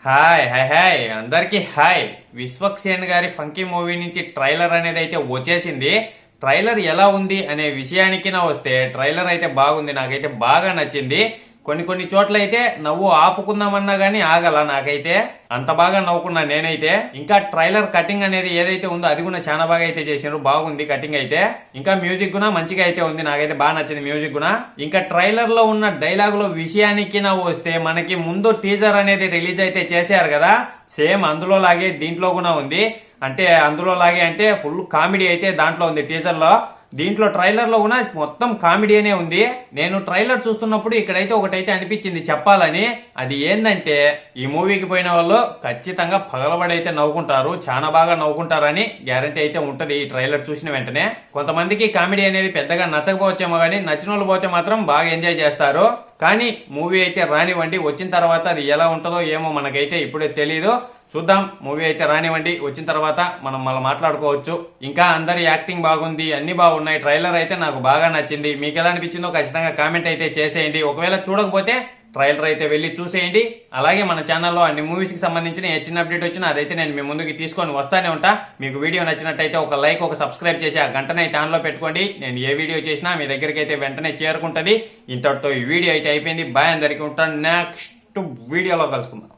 Hi hi hi అందరికి hi. Vishwaksen గారి funky movie నుంచి ట్రైలర్ అనేది అయితే వచ్చేసింది. ట్రైలర్ ఎలా ఉంది అనే విషయానికి నా వస్తే ట్రైలర్ అయితే బాగుంది, నాకైతే బాగా నచ్చింది. కొన్ని చోట్ల అయితే నవ్వు ఆపుకుందామన్నా గానీ ఆగల, నాకైతే అంత బాగా నవ్వుకున్నా నేనైతే. ఇంకా ట్రైలర్ కటింగ్ అనేది ఏదైతే ఉందో అది కూడా చాలా బాగా అయితే చేసినారు, బాగుంది కటింగ్ అయితే. ఇంకా మ్యూజిక్ కూడా మంచిగా అయితే ఉంది, నాకైతే బాగా నచ్చింది మ్యూజిక్ కూడా. ఇంకా ట్రైలర్ లో ఉన్న డైలాగుల విషయానికి నా వస్తే మనకి ముందు టీజర్ అనేది రిలీజ్ అయితే చేశారు కదా, సేమ్ అందులో లాగే దీంట్లో కూడా ఉంది. అంటే అందులో లాగే అంటే ఫుల్ కామెడీ అయితే దాంట్లో ఉంది టీజర్ లో. దీంట్లో ట్రైలర్ లో కూడా మొత్తం కామెడీనే ఉంది. నేను ట్రైలర్ చూస్తున్నప్పుడు ఇక్కడైతే ఒకటైతే అనిపించింది చెప్పాలని. అది ఏంటంటే ఈ మూవీకి పోయిన వాళ్ళు ఖచ్చితంగా పగలబడైతే నవ్వుకుంటారు, చాలా బాగా నవ్వుకుంటారని గ్యారంటీ అయితే ఉంటది ఈ ట్రైలర్ చూసిన వెంటనే. కొంతమందికి కామెడీ అనేది పెద్దగా నచ్చకపోవచ్చేమో కానీ నచ్చిన వాళ్ళు పోతే మాత్రం బాగా ఎంజాయ్ చేస్తారు. కానీ మూవీ అయితే రానివ్వండి, వచ్చిన తర్వాత అది ఎలా ఉంటుందో ఏమో మనకైతే ఇప్పుడే తెలీదు. చూద్దాం, మూవీ అయితే రానివ్వండి, వచ్చిన తర్వాత మనం మళ్ళీ మాట్లాడుకోవచ్చు. ఇంకా అందరి యాక్టింగ్ బాగుంది, అన్ని బాగున్నాయి. ట్రైలర్ అయితే నాకు బాగా నచ్చింది. మీకు ఎలా అనిపించిందో ఖచ్చితంగా కామెంట్ అయితే చేసేయండి. ఒకవేళ చూడకపోతే ట్రైలర్ అయితే వెళ్ళి చూసేయండి. అలాగే మన ఛానల్లో అన్ని మూవీస్ కి సంబంధించిన ఏ చిన్న అప్డేట్ వచ్చినా అదైతే నేను మీ ముందుకి తీసుకొని వస్తానే ఉంటా. మీకు వీడియో నచ్చినట్టయితే ఒక లైక్, ఒక సబ్స్క్రైబ్ చేసి ఆ గంటనైతే ఆన్ లో పెట్టుకోండి. నేను ఏ వీడియో చేసినా మీ దగ్గరికి అయితే వెంటనే చేరుకుంటది. ఇంతటితో ఈ వీడియో అయితే అయిపోయింది. బాయ్, అందరికీ ఉంటాను. నెక్స్ట్ వీడియోలో కలుసుకుందాం.